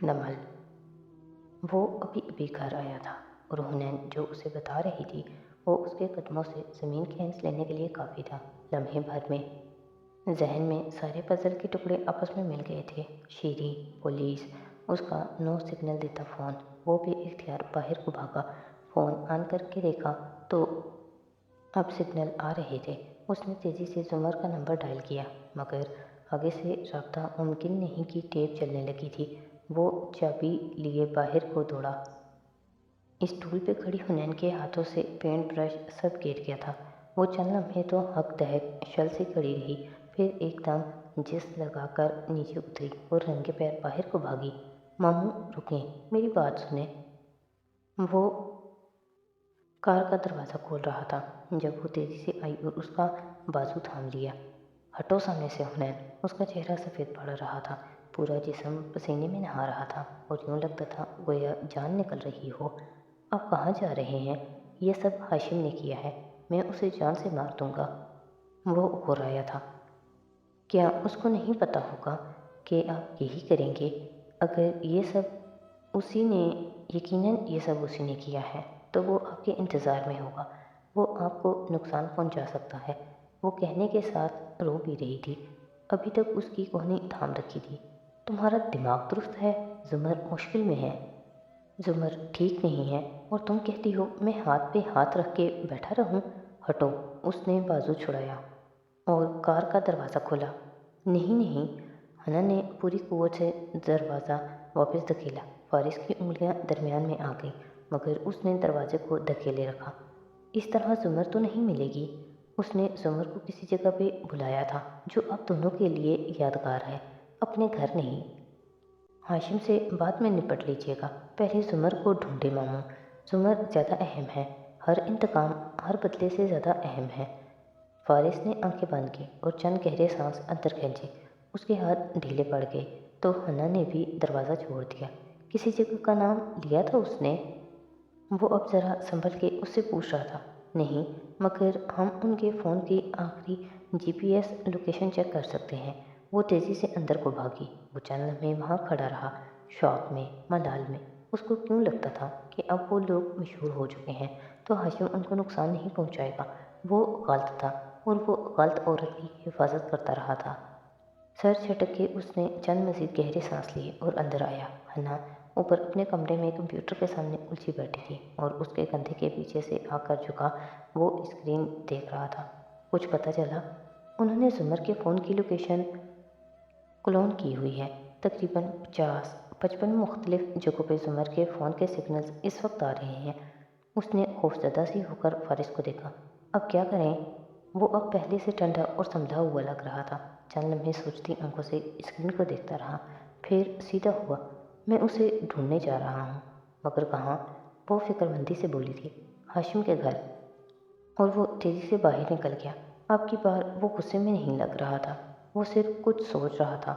नमल। वो अभी अभी घर आया था और हुनैन जो उसे बता रही थी वो उसके कदमों से ज़मीन खींच लेने के लिए काफ़ी था। लम्हे भर में जहन में सारे पजल के टुकड़े आपस में मिल गए थे। शीरी, पुलिस, उसका नो सिग्नल देता फ़ोन। वो भी इख्तियार बाहर को भागा। फ़ोन ऑन करके देखा तो अब सिग्नल आ रहे थे। उसने तेज़ी से जुमर का नंबर डायल किया, मगर आगे से रब्ता मुमकिन नहीं की टेप चलने लगी थी। वो चाबी लिए बाहर को दौड़ा। स्टूल पे खड़ी हुनैन के हाथों से पेंट ब्रश सब गिर गया था। वो चंद लम्हे तो हक दहक शल से खड़ी रही, फिर एकदम जिस लगाकर नीचे उतरी और रंगे पैर बाहर को भागी। मामू रुकें, मेरी बात सुने। वो कार का दरवाज़ा खोल रहा था जब वो तेज़ी से आई और उसका बाजू थाम लिया। हटो सामने से हुनैन। उसका चेहरा सफ़ेद पड़ रहा था, पूरा जिस्म पसीने में नहा रहा था और यूँ लगता था गोया जान निकल रही हो। आप कहाँ जा रहे हैं? ये सब हाशिम ने किया है, मैं उसे जान से मार दूँगा। वो घुर्राया था। क्या उसको नहीं पता होगा कि आप यही करेंगे? अगर ये सब उसी ने यकीनन ये सब उसी ने किया है तो वो आपके इंतज़ार में होगा। वो आपको नुकसान पहुंचा सकता है। वो कहने के साथ रो भी रही थी। अभी तक उसकी कोहनी थाम रखी थी। तुम्हारा दिमाग दुरुस्त है? जुमर मुश्किल में है। जुमर ठीक नहीं है और तुम कहती हो मैं हाथ पे हाथ रख के बैठा रहूं? हटो। उसने बाजू छुड़ाया और कार का दरवाज़ा खोला। नहीं नहीं, हना ने पूरी कुव्वत से दरवाज़ा वापस धकेला। फारिस की उंगलियां दरमियान में आ गईं, मगर उसने दरवाजे को धकेले रखा। इस तरह जुमर तो नहीं मिलेगी। उसने जुमर को किसी जगह पे बुलाया था जो आप दोनों के लिए यादगार है, अपने घर नहीं। हाशिम से बाद में निपट लीजिएगा, पहले जुमर को ढूंढे मामू। जुमर ज़्यादा अहम है। हर इंतकाम हर बदले से ज़्यादा अहम है। फारिस ने आंखें बंद की और चंद गहरे सांस अंदर खींचे। उसके हाथ ढीले पड़ गए तो हन्ना ने भी दरवाज़ा छोड़ दिया। किसी जगह का नाम लिया था उसने? वो अब ज़रा संभल के उससे पूछ रहा था। नहीं, मगर हम उनके फ़ोन की आखिरी जीपीएस लोकेशन चेक कर सकते हैं। वो तेज़ी से अंदर को भागी। वो चंद लम्हे वहाँ खड़ा रहा, शौक में, मलाल में। उसको क्यों लगता था कि अब वो लोग मशहूर हो चुके हैं तो हाशिम उनको नुकसान नहीं पहुँचाएगा। वो गलत था और वो गलत औरत की हिफाजत करता रहा था। सर झटक के उसने चंद मज़ीद गहरे सांस लिए और अंदर आया। हन्ना ऊपर अपने कमरे में कंप्यूटर के सामने उलझी बैठी थी और उसके कंधे के पीछे से आकर झुका वो स्क्रीन देख रहा था। कुछ पता चला? उन्होंने जुमर के फ़ोन की लोकेशन क्लोन की हुई है। तकरीबन 50-55 मुख्तलिफ जगहों पर जुमर के फ़ोन के सिग्नल्स इस वक्त आ रहे हैं। उसने खौफजदा सी होकर फारिस को देखा। अब क्या करें? वो अब पहले से ठंडा और समझा हुआ लग रहा था। चंद लम्हे सोचती आंखों से स्क्रीन को देखता रहा, फिर सीधा हुआ। मैं उसे ढूंढने जा रहा हूँ। मगर कहाँ? वो फिक्रमंदी से बोली थी। हाशिम के घर। और वो तेज़ी से बाहर निकल गया। अब की बार वो गुस्से में नहीं लग रहा था, वो सिर्फ कुछ सोच रहा था।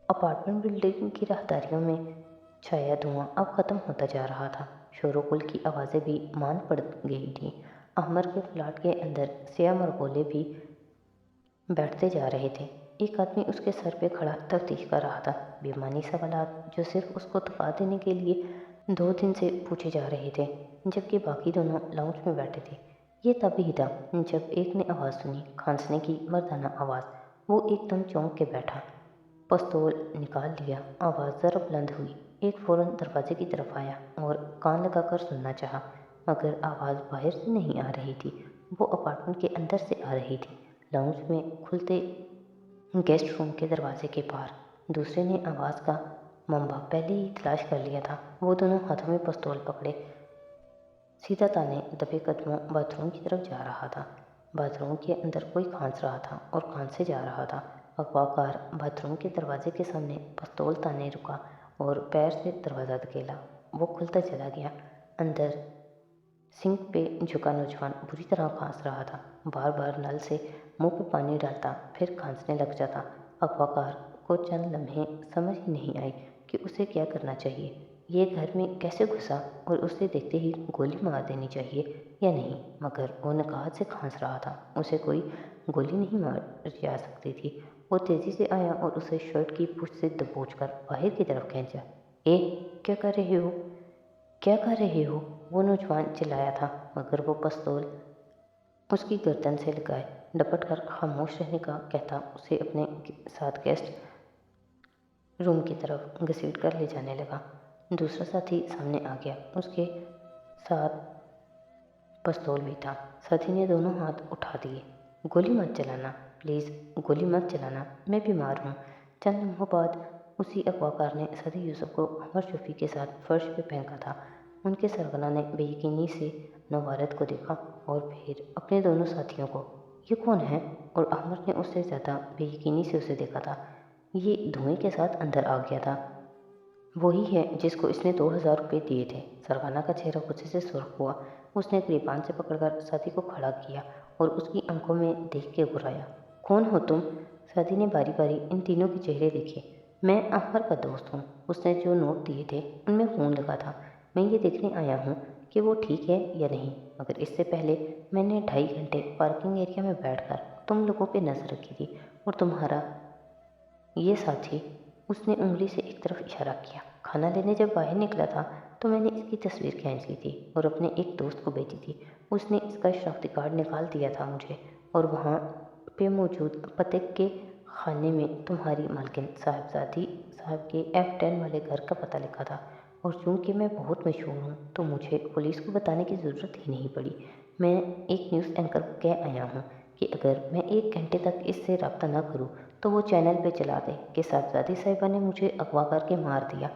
अपार्टमेंट बिल्डिंग की राहदारियों में छाया धुआं अब ख़त्म होता जा रहा था। शोरगुल की आवाज़ें भी मान पड़ गई थीं। अहमर के फ्लैट के अंदर सिया मरगोले भी बैठते जा रहे थे। एक आदमी उसके सर पे खड़ा तफ्तीश कर रहा था, बेमानी सवालात जो सिर्फ उसको थका देने के लिए 2 दिन से पूछे जा रहे थे, जबकि बाकी दोनों लाउंज में बैठे थे। ये तभी था जब एक ने आवाज़ सुनी, खांसने की मर्दाना आवाज़। वो एकदम चौंक के बैठा, पिस्तौल निकाल लिया। आवाज़ ज़रा बुलंद हुई। एक फ़ौरन दरवाजे की तरफ आया और कान लगाकर सुनना चाहा, मगर आवाज़ बाहर से नहीं आ रही थी, वो अपार्टमेंट के अंदर से आ रही थी, लाउंज में खुलते गेस्ट रूम के दरवाजे के पार। दूसरे ने आवाज़ का मंबा पहले ही तलाश कर लिया था। वो दोनों हाथों में पिस्तौल पकड़े सीधा ताने दबे कदमों बाथरूम की तरफ जा रहा था। बाथरूम के अंदर कोई खांस रहा था और खांसे जा रहा था। अगवाकार बाथरूम के दरवाजे के सामने पिस्तौल ताने रुका और पैर से दरवाज़ा धकेला। वो खुलता चला गया। अंदर सिंक पे झुका नौजवान बुरी तरह खांस रहा था। बार बार नल से मुंह पे पानी डालता, फिर खांसने लग जाता। अगवाकार को चंद लम्हे समझ ही नहीं आई कि उसे क्या करना चाहिए। ये घर में कैसे घुसा और उसे देखते ही गोली मार देनी चाहिए या नहीं? मगर वो नकाहत से खांस रहा था, उसे कोई गोली नहीं मार जा सकती थी। वो तेज़ी से आया और उसे शर्ट की पूँछ से दबोच कर बाहर की तरफ खींचा। ए, क्या कर रहे हो? क्या कर रहे हो? वो नौजवान चिल्लाया था, मगर वो पिस्तौल उसकी गर्दन से लगाए डपट कर खामोश रहने का कहता उसे अपने साथ गेस्ट रूम की तरफ घसीट कर ले जाने लगा। दूसरा साथी सामने आ गया, उसके साथ पिस्तौल भी था। साथी ने दोनों हाथ उठा दिए। गोली मत चलाना, प्लीज़ गोली मत चलाना, मैं बीमार हूँ। चंद लम्हों बाद उसी अगवाकार ने साथी यूसुफ को अमर शफी के साथ फर्श पे फेंका था। उनके सरगना ने बेयकीनी से नवारत को देखा और फिर अपने दोनों साथियों को। ये कौन है? और अहमद ने उससे ज़्यादा बेयकीनी से उसे देखा था। ये धुएं के साथ अंदर आ गया था। वही है जिसको इसने 2000 रुपये दिए थे। सरगना का चेहरा गुस्से से सुर्ख हुआ। उसने गिरबान से पकड़कर साथी को खड़ा किया और उसकी आंखों में देख के घुराया। कौन हो तुम? साथी ने बारी बारी इन तीनों के चेहरे देखे। मैं अहमर का दोस्त हूँ। उसने जो नोट दिए थे उनमें खून लगा था। मैं ये देखने आया हूँ कि वो ठीक है या नहीं, मगर इससे पहले मैंने 2.5 घंटे पार्किंग एरिया में बैठकर तुम लोगों पे नज़र रखी थी और तुम्हारा ये साथी, उसने उंगली से एक तरफ इशारा किया, खाना लेने जब बाहर निकला था तो मैंने इसकी तस्वीर खींच ली थी और अपने एक दोस्त को भेजी थी। उसने इसका शनाख्ती कार्ड निकाल दिया था मुझे और वहाँ पे मौजूद पते के खाने में तुम्हारी मालकिन साहबजादी साहब के F10 वाले घर का पता लिखा था। और चूँकि मैं बहुत मशहूर हूँ तो मुझे पुलिस को बताने की ज़रूरत ही नहीं पड़ी। मैं एक न्यूज़ एंकर को कह आया हूँ कि अगर मैं 1 घंटे तक इससे रब्ता ना करूँ तो वो चैनल पे चला दे कि साहबजादी साहिबा ने मुझे अगवा करके मार दिया।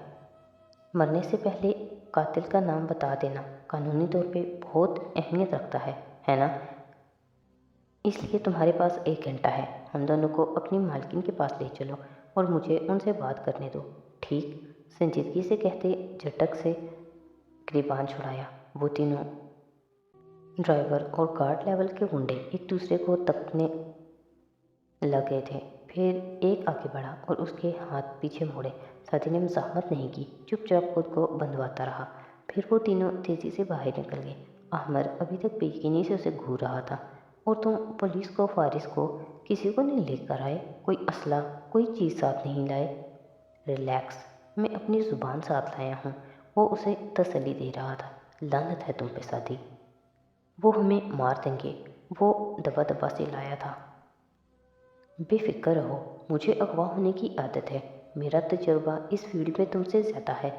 मरने से पहले कातिल का नाम बता देना कानूनी तौर पे बहुत अहमियत रखता है ना? इसलिए तुम्हारे पास 1 घंटा है। हम दोनों को अपनी मालकिन के पास ले चलो और मुझे उनसे बात करने दो। ठीक? संजीदगी से कहते झटक से गिरबान छुड़ाया। वो तीनों ड्राइवर और गार्ड लेवल के गुंडे एक दूसरे को तकने लगे थे। फिर एक आगे बढ़ा और उसके हाथ पीछे मोड़े। साथी ने मज़ाहमत नहीं की, चुपचाप खुद को बंधवाता रहा। फिर वो तीनों तेज़ी से बाहर निकल गए। अहमर अभी तक बेयकीनी से उसे घूर रहा था। और तुम पुलिस को, फारिस को, किसी को नहीं लेकर आए? कोई असला, कोई चीज़ साथ नहीं लाए? रिलैक्स, मैं अपनी ज़ुबान साथ लाया हूँ। वो उसे तसल्ली दे रहा था। लानत है तुम पे साथी, वो हमें मार देंगे। वो दबा दबा से लाया था। बेफिक्र रहो, मुझे अगवा होने की आदत है। मेरा तजुर्बा इस फील्ड में तुमसे ज़्यादा है,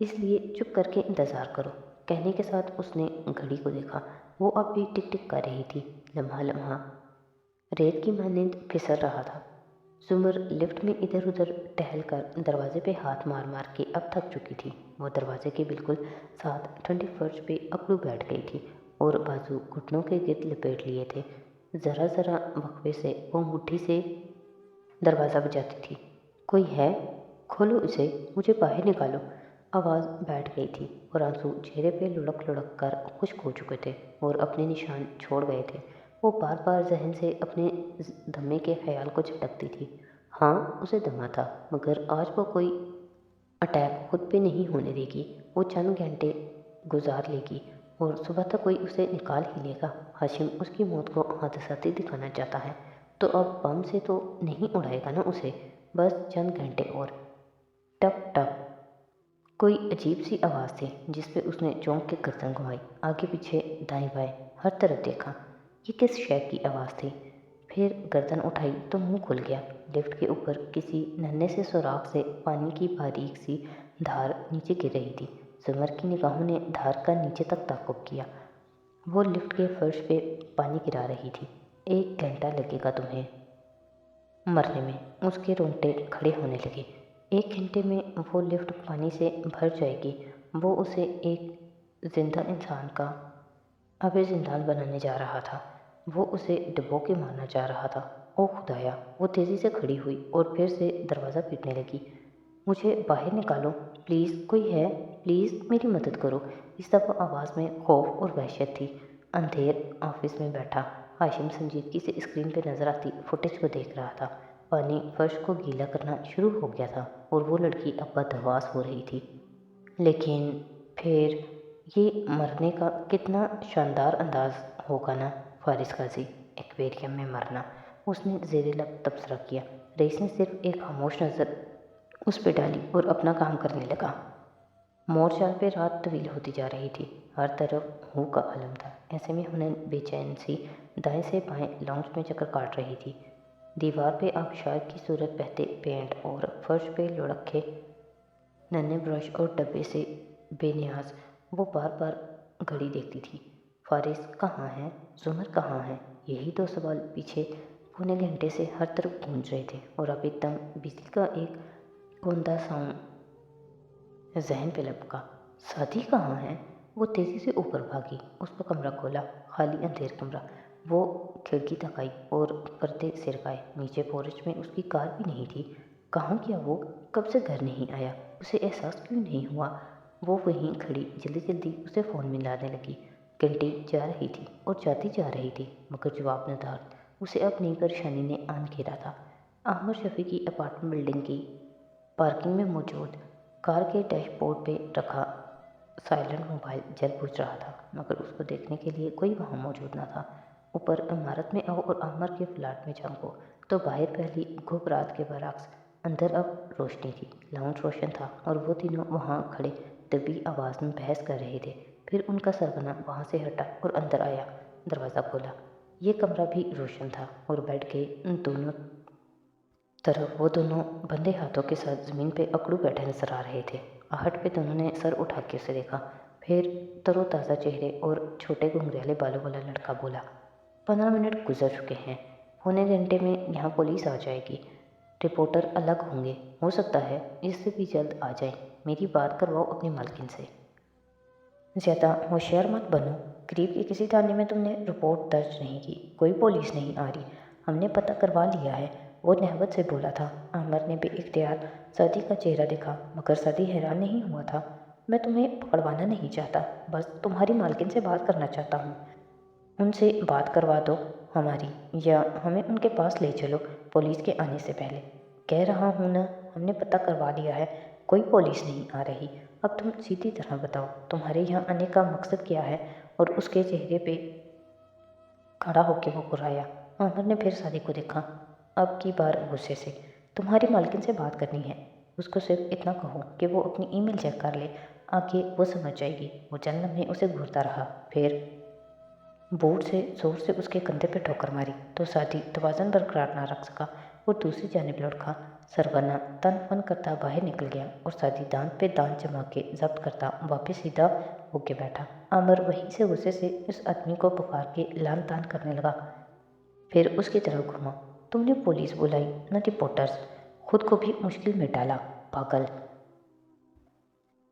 इसलिए चुप करके इंतज़ार करो। कहने के साथ उसने घड़ी को देखा। वो अब भी टिक टिक कर रही थी। लम्हा लम्हा रेत की मानिंद फिसल रहा था। जुमर लिफ्ट में इधर उधर टहल कर दरवाजे पे हाथ मार मार के अब थक चुकी थी। वो दरवाजे के बिल्कुल साथ ठंडी फर्श पे अकड़ू बैठ गई थी और बाजू घुटनों के गिर्द लपेट लिए थे। ज़रा ज़रा वक्फे से वो मुट्ठी से दरवाज़ा बजाती थी। कोई है? खोलो इसे, मुझे बाहर निकालो। आवाज़ बैठ गई थी और आंसू चेहरे पे लुढ़क लुढ़क कर खुश्क हो चुके थे और अपने निशान छोड़ गए थे। वो बार बार जहन से अपने दमे के ख्याल को झटकती थी। हाँ, उसे दमा था, मगर आज वो कोई अटैक खुद पे नहीं होने देगी। वो चंद घंटे गुजार लेगी और सुबह तक कोई उसे निकाल ही लेगा। हाशिम उसकी मौत को हादसाती दिखाना चाहता है तो अब बम से तो नहीं उड़ाएगा ना उसे। बस चंद घंटे और। टप टप कोई अजीब सी आवाज़ थी जिस पे उसने चौंक के गर्दन घुमाई। आगे पीछे दाएं बाएं हर तरफ देखा। ये किस शय की आवाज़ थी? फिर गर्दन उठाई तो मुंह खुल गया। लिफ्ट के ऊपर किसी नन्हे से सुराख से पानी की बारीक सी धार नीचे गिर रही थी। जुमर की निगाहों ने धार का नीचे तक ताक़ुब किया। वो लिफ्ट के फर्श पे पानी गिरा रही थी। 1 घंटा लगेगा तुम्हें मरने में। उसके रोंगटे खड़े होने लगे। 1 घंटे में वो लिफ्ट पानी से भर जाएगी। वो उसे एक जिंदा इंसान का अबे जिंदान बनाने जा रहा था। वो उसे डुबो के मारना चाह रहा था। ओ खुदाया! वो तेज़ी से खड़ी हुई और फिर से दरवाज़ा पीटने लगी। मुझे बाहर निकालो, प्लीज़, कोई है? प्लीज़ मेरी मदद करो। इस दफ़ा आवाज़ में खौफ और वहशत थी। अंधेर ऑफिस में बैठा हाशिम संजीदगी से स्क्रीन पे नज़र आती फुटेज को देख रहा था। पानी फर्श को गीला करना शुरू हो गया था और वो लड़की अब बदहवास हो रही थी। लेकिन फिर ये मरने का कितना शानदार अंदाज होगा ना फारिस काजी, एक्वेरियम में मरना। उसने ज़ेरे लब तबसरा किया। रईस ने सिर्फ एक खामोश नज़र उस पर डाली और अपना काम करने लगा। مور چال پہ رات طویل ہوتی جا رہی تھی، ہر طرف ہو کا عالم تھا۔ ایسے میں ہنین بے چین سی دائیں سے بائیں لاؤنج میں چکر کاٹ رہی تھی۔ دیوار پہ آبشار کی صورت بہتے پینٹ اور فرش پہ لڑکے ننھے برش اور ڈبے سے بے نیاز وہ بار بار گھڑی دیکھتی تھی۔ فارس کہاں ہے؟ زمر کہاں ہے؟ یہی دو سوال پیچھے پونے گھنٹے سے ہر طرف گونج رہے تھے، اور اب ایک دم بجلی کا ایک گوندا ساؤنڈ ذہن پہ لپکا۔ سادی کہاں ہے؟ وہ تیزی سے اوپر بھاگی، اس کا کمرہ کھولا، خالی اندھیر کمرہ۔ وہ کھڑکی تک آئی اور پردے سرکائے۔ نیچے پورچ میں اس کی کار بھی نہیں تھی۔ کہاں گیا وہ؟ کب سے گھر نہیں آیا؟ اسے احساس کیوں نہیں ہوا؟ وہ وہیں کھڑی جلدی جلدی اسے فون ملانے لگی۔ گھنٹی جا رہی تھی اور جاتی جا رہی تھی، مگر جواب نہ دار۔ اسے اب نئی پریشانی نے آن گھیرا تھا۔ عامر شفیع کی اپارٹمنٹ بلڈنگ کی پارکنگ میں موجود کار کے ڈیش بورڈ پہ رکھا سائلنٹ موبائل جل بجھ رہا تھا، مگر اس کو دیکھنے کے لیے کوئی وہاں موجود نہ تھا۔ اوپر عمارت میں آؤ اور عامر کے فلیٹ میں جھانکو تو باہر پہلی گھوپ رات کے برعکس اندر اب روشنی تھی۔ لاؤنج روشن تھا اور وہ تینوں وہاں کھڑے دبی آواز میں بحث کر رہے تھے۔ پھر ان کا سرگنا وہاں سے ہٹا اور اندر آیا، دروازہ کھولا۔ یہ کمرہ بھی روشن تھا اور بیڈ کے دونوں طرف وہ دونوں بندھے ہاتھوں کے ساتھ زمین پہ اکڑو بیٹھے نظر آ رہے تھے۔ آہٹ پہ دونوں نے سر اٹھا کے اسے دیکھا، پھر تر و تازہ چہرے اور چھوٹے گھنگریالے بالوں والا لڑکا بولا، 15 منٹ گزر چکے ہیں، پونے گھنٹے میں یہاں پولیس آ جائے گی، رپورٹر الگ ہوں گے، ہو سکتا ہے اس سے بھی جلد آ جائیں۔ میری بات کرواؤ اپنی مالکن سے۔ زیادہ ہوشیار مت بنو، قریب کے کسی تھانے میں تم نے رپورٹ درج نہیں کی، کوئی پولیس نہیں آ رہی، ہم نے پتہ کروا لیا ہے، وہ نہوت سے بولا تھا۔ عامر نے بے اختیار سادی کا چہرہ دیکھا، مگر سادی حیران نہیں ہوا تھا۔ میں تمہیں پکڑوانا نہیں چاہتا، بس تمہاری مالکن سے بات کرنا چاہتا ہوں، ان سے بات کروا دو ہماری، یا ہمیں ان کے پاس لے چلو پولیس کے آنے سے پہلے۔ کہہ رہا ہوں نا، ہم نے پتہ کروا لیا ہے، کوئی پولیس نہیں آ رہی، اب تم سیدھی طرح بتاؤ تمہارے یہاں آنے کا مقصد کیا ہے؟ اور اس کے چہرے پہ کھڑا ہو کے وہ کرایا۔ عامر نے پھر سادی کو دیکھا، اب کی بار غصے سے۔ تمہاری مالکن سے بات کرنی ہے، اس کو صرف اتنا کہو کہ وہ اپنی ای میل چیک کر لے، آگے وہ سمجھ جائے گی۔ وہ چند لمحے اسے گھورتا رہا، پھر بوٹ سے زور سے اس کے کندھے پہ ٹھوکر ماری تو سادی توازن برقرار نہ رکھ سکا اور دوسری جانب لڑکا سرگنا تن فن کرتا باہر نکل گیا، اور سادی دانت پہ دانت جما کے ضبط کرتا واپس سیدھا ہو کے بیٹھا۔ عامر وہیں سے غصے سے اس آدمی کو پکار کے لان تان کرنے لگا، پھر اس کی طرف گھوما۔ تم نے پولیس بلائی نہ رپورٹرز، خود کو بھی مشکل میں ڈالا، پاگل۔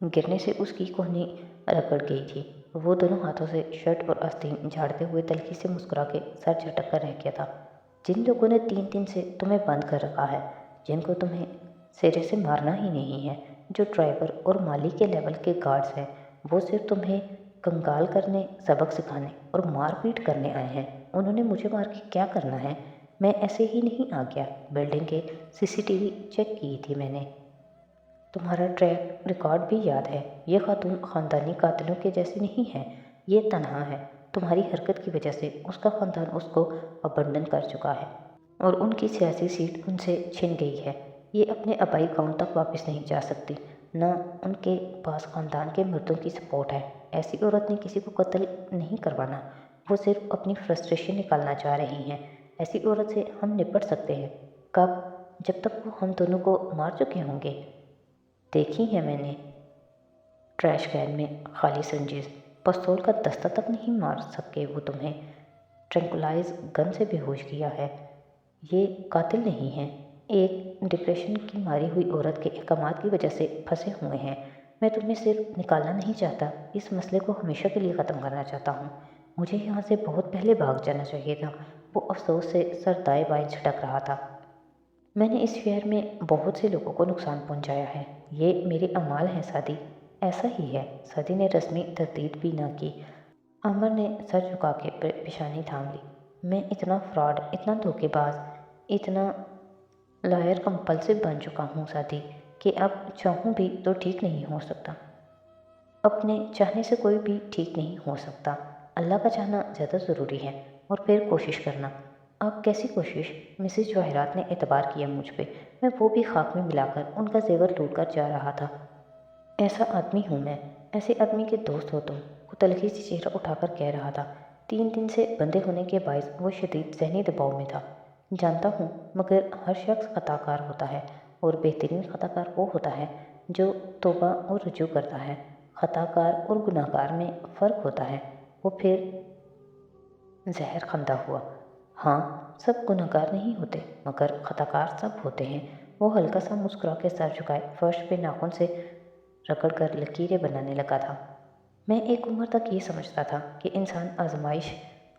گرنے سے اس کی کہنی رگڑ گئی تھی۔ وہ دونوں ہاتھوں سے شرٹ اور آستین جھاڑتے ہوئے تلخی سے مسکرا کے سر جھٹک کر رہ گیا تھا۔ جن لوگوں نے 3 دن سے تمہیں بند کر رکھا ہے، جن کو تمہیں سرے سے مارنا ہی نہیں ہے، جو ڈرائیور اور مالی کے لیول کے گارڈز ہیں، وہ صرف تمہیں کنگال کرنے، سبق سکھانے اور مار پیٹ کرنے آئے ہیں۔ انہوں نے مجھے مار کے کیا کرنا ہے؟ میں ایسے ہی نہیں آ گیا، بلڈنگ کے CCTV چیک کی تھی میں نے، تمہارا ٹریک ریکارڈ بھی یاد ہے۔ یہ خاتون خاندانی قاتلوں کے جیسی نہیں ہے، یہ تنہا ہے، تمہاری حرکت کی وجہ سے اس کا خاندان اس کو ابنڈن کر چکا ہے، اور ان کی سیاسی سیٹ ان سے چھن گئی ہے۔ یہ اپنے آبائی گاؤں تک واپس نہیں جا سکتی، نہ ان کے پاس خاندان کے مردوں کی سپورٹ ہے۔ ایسی عورت نے کسی کو قتل نہیں کروانا، وہ صرف اپنی فرسٹریشن نکالنا چاہ رہی ہیں۔ ایسی عورت سے ہم نپٹ سکتے ہیں، کب؟ جب تک وہ ہم دونوں کو مار چکے ہوں گے۔ دیکھی ہے میں نے ٹریش کین میں خالی سرنجز، پستول کا دستہ تک نہیں مار سکے وہ تمہیں، ٹرنکلائز گن سے بے ہوش کیا ہے۔ یہ قاتل نہیں ہیں، ایک ڈپریشن کی ماری ہوئی عورت کے احکامات کی وجہ سے پھنسے ہوئے ہیں۔ میں تمہیں صرف نکالنا نہیں چاہتا، اس مسئلے کو ہمیشہ کے لیے ختم کرنا چاہتا ہوں۔ مجھے یہاں سے بہت پہلے بھاگ جانا چاہیے تھا۔ وہ افسوس سے سر دائیں بائیں جھٹک رہا تھا۔ میں نے اس شہر میں بہت سے لوگوں کو نقصان پہنچایا ہے، یہ میرے اعمال ہیں سادی، ایسا ہی ہے۔ سادی نے رسمی تردید بھی نہ کی۔ عامر نے سر جھکا کے پیشانی تھام لی۔ میں اتنا فراڈ، اتنا دھوکے باز، اتنا لائر کمپلسو بن چکا ہوں سادی، کہ اب چاہوں بھی تو ٹھیک نہیں ہو سکتا۔ اپنے چاہنے سے کوئی بھی ٹھیک نہیں ہو سکتا، اللہ کا چاہنا زیادہ ضروری ہے، اور پھر کوشش کرنا۔ اب کیسی کوشش؟ مسز جواہرات نے اعتبار کیا مجھ پہ، میں وہ بھی خاک میں ملا کر ان کا زیور لوٹ کر جا رہا تھا۔ ایسا آدمی ہوں میں، ایسے آدمی کے دوست ہو تم، وہ تلخی سے چہرہ اٹھا کر کہہ رہا تھا۔ 3 دن سے بندے ہونے کے باعث وہ شدید ذہنی دباؤ میں تھا۔ جانتا ہوں، مگر ہر شخص خطا کار ہوتا ہے، اور بہترین خطا کار وہ ہوتا ہے جو توبہ اور رجوع کرتا ہے۔ خطا کار اور گناہ گار میں فرق ہوتا ہے۔ وہ پھر زہر خندہ ہوا۔ ہاں، سب گناہ گار نہیں ہوتے، مگر خطا کار سب ہوتے ہیں۔ وہ ہلکا سا مسکرا کے سر جھکائے فرش پہ ناخن سے رگڑ کر لکیریں بنانے لگا تھا۔ میں ایک عمر تک یہ سمجھتا تھا کہ انسان آزمائش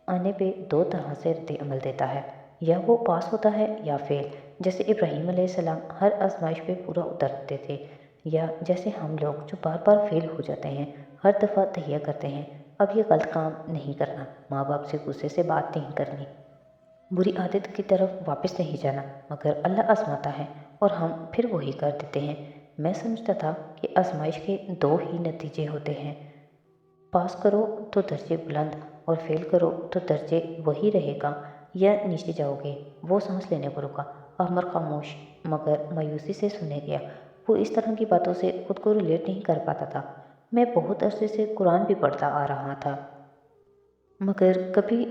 آنے پہ 2 طرح سے رد عمل دیتا ہے، یا وہ پاس ہوتا ہے یا فیل، جیسے ابراہیم علیہ السلام ہر آزمائش پہ پورا اترتے تھے، یا جیسے ہم لوگ جو بار بار فیل ہو جاتے ہیں، ہر دفعہ تہیہ کرتے ہیں اب یہ غلط کام نہیں کرنا، ماں باپ سے غصے سے بات نہیں کرنی، بری عادت کی طرف واپس نہیں جانا، مگر اللہ آزماتا ہے اور ہم پھر وہی کر دیتے ہیں۔ میں سمجھتا تھا کہ آزمائش کے 2 ہی نتیجے ہوتے ہیں، پاس کرو تو درجے بلند، اور فیل کرو تو درجے وہی رہے گا یا نیچے جاؤ گے۔ وہ سانس لینے کو رکا۔ احمد خاموش مگر مایوسی سے سنے گیا۔ وہ اس طرح کی باتوں سے خود کو ریلیٹ نہیں کر پاتا تھا۔ میں بہت عرصے سے قرآن بھی پڑھتا آ رہا تھا، مگر کبھی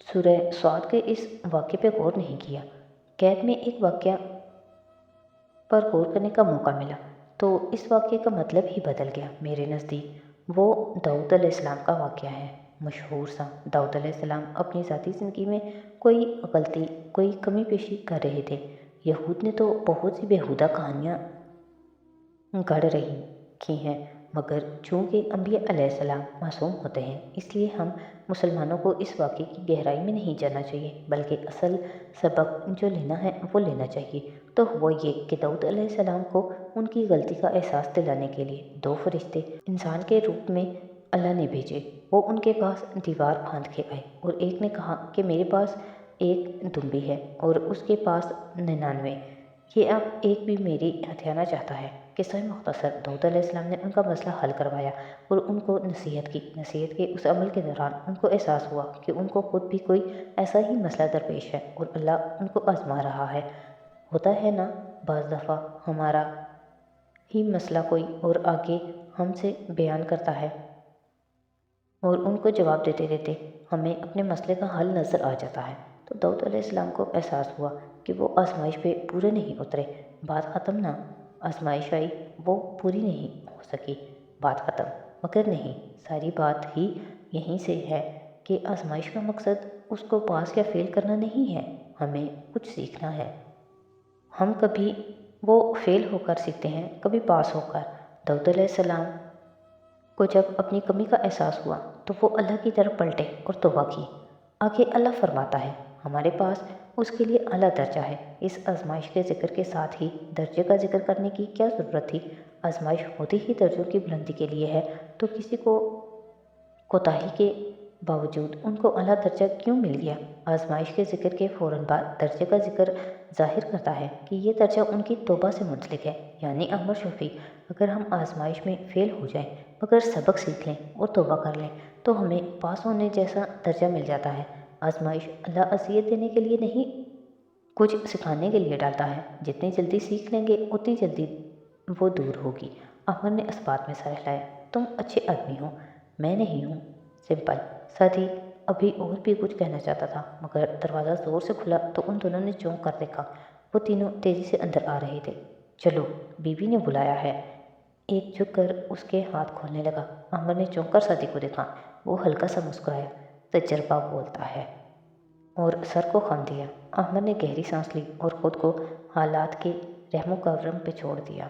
سورہ صاد کے اس واقعے پہ غور نہیں کیا۔ قید میں ایک واقعہ پر غور کرنے کا موقع ملا تو اس واقعے کا مطلب ہی بدل گیا میرے نزدیک۔ وہ داؤد علیہ السلام کا واقعہ ہے، مشہور سا۔ داؤد علیہ السلام اپنی ذاتی زندگی میں کوئی غلطی، کوئی کمی پیشی کر رہے تھے۔ یہود نے تو بہت سی بیہودہ کہانیاں گڑھ رکھی ہیں، مگر چونکہ انبیاء علیہ السلام معصوم ہوتے ہیں، اس لیے ہم مسلمانوں کو اس واقعے کی گہرائی میں نہیں جانا چاہیے، بلکہ اصل سبق جو لینا ہے وہ لینا چاہیے۔ تو ہوا یہ کہ داؤد علیہ السلام کو ان کی غلطی کا احساس دلانے کے لیے 2 فرشتے انسان کے روپ میں اللہ نے بھیجے۔ وہ ان کے پاس دیوار پھاند کے آئے، اور ایک نے کہا کہ میرے پاس ایک دمبی ہے اور اس کے پاس 99، یہ اب ایک بھی میری ہتھیانا چاہتا ہے۔ قصہ مختصر، داؤد علیہ السلام نے ان کا مسئلہ حل کروایا اور ان کو نصیحت کی۔ نصیحت کے اس عمل کے دوران ان کو احساس ہوا کہ ان کو خود بھی کوئی ایسا ہی مسئلہ درپیش ہے اور اللہ ان کو آزما رہا ہے۔ ہوتا ہے نا، بعض دفعہ ہمارا ہی مسئلہ کوئی اور آگے ہم سے بیان کرتا ہے، اور ان کو جواب دیتے دیتے ہمیں اپنے مسئلے کا حل نظر آ جاتا ہے۔ تو داؤد علیہ السلام کو احساس ہوا کہ وہ آزمائش پہ پورے نہیں اترے۔ بات ختم نا؟ آزمائش آئی، وہ پوری نہیں ہو سکی، بات ختم؟ مگر نہیں، ساری بات ہی یہیں سے ہے کہ آزمائش کا مقصد اس کو پاس یا فیل کرنا نہیں ہے، ہمیں کچھ سیکھنا ہے۔ ہم کبھی وہ فیل ہو کر سیکھتے ہیں، کبھی پاس ہو کر۔ داؤد علیہ السلام کو جب اپنی کمی کا احساس ہوا تو وہ اللہ کی طرف پلٹے اور توبہ کی۔ آگے اللہ فرماتا ہے، ہمارے پاس اس کے لیے اعلیٰ درجہ ہے۔ اس آزمائش کے ذکر کے ساتھ ہی درجے کا ذکر کرنے کی کیا ضرورت تھی؟ آزمائش ہوتی ہی درجوں کی بلندی کے لیے ہے، تو کسی کو کوتاہی کے باوجود ان کو اعلیٰ درجہ کیوں مل گیا؟ آزمائش کے ذکر کے فوراً بعد درجے کا ذکر ظاہر کرتا ہے کہ یہ درجہ ان کی توبہ سے منسلک ہے۔ یعنی احمد شفیع، اگر ہم آزمائش میں فیل ہو جائیں مگر سبق سیکھ لیں اور توبہ کر لیں تو ہمیں پاس ہونے جیسا درجہ مل جاتا ہے۔ آزمائش اللہ اذیت دینے کے لیے نہیں، کچھ سکھانے کے لیے ڈالتا ہے۔ جتنی جلدی سیکھ لیں گے اتنی جلدی وہ دور ہوگی۔ احمد نے اس بات میں سر ہلایا۔ تم اچھے آدمی ہو، میں نہیں ہوں۔ سمپل۔ سادھی ابھی اور بھی کچھ کہنا چاہتا تھا، مگر دروازہ زور سے کھلا تو ان دونوں نے چونک کر دیکھا۔ وہ تینوں تیزی سے اندر آ رہے تھے۔ چلو، بی بی نے بلایا ہے۔ ایک جھک کر اس کے ہاتھ کھولنے لگا۔ احمد نے چونک کر سادی کو دیکھا۔ وہ ہلکا سا مسکرایا۔ تجربہ بولتا ہے، اور سر کو خم دیا۔ احمد نے گہری سانس لی اور خود کو حالات کے رحم و کرم پہ چھوڑ دیا۔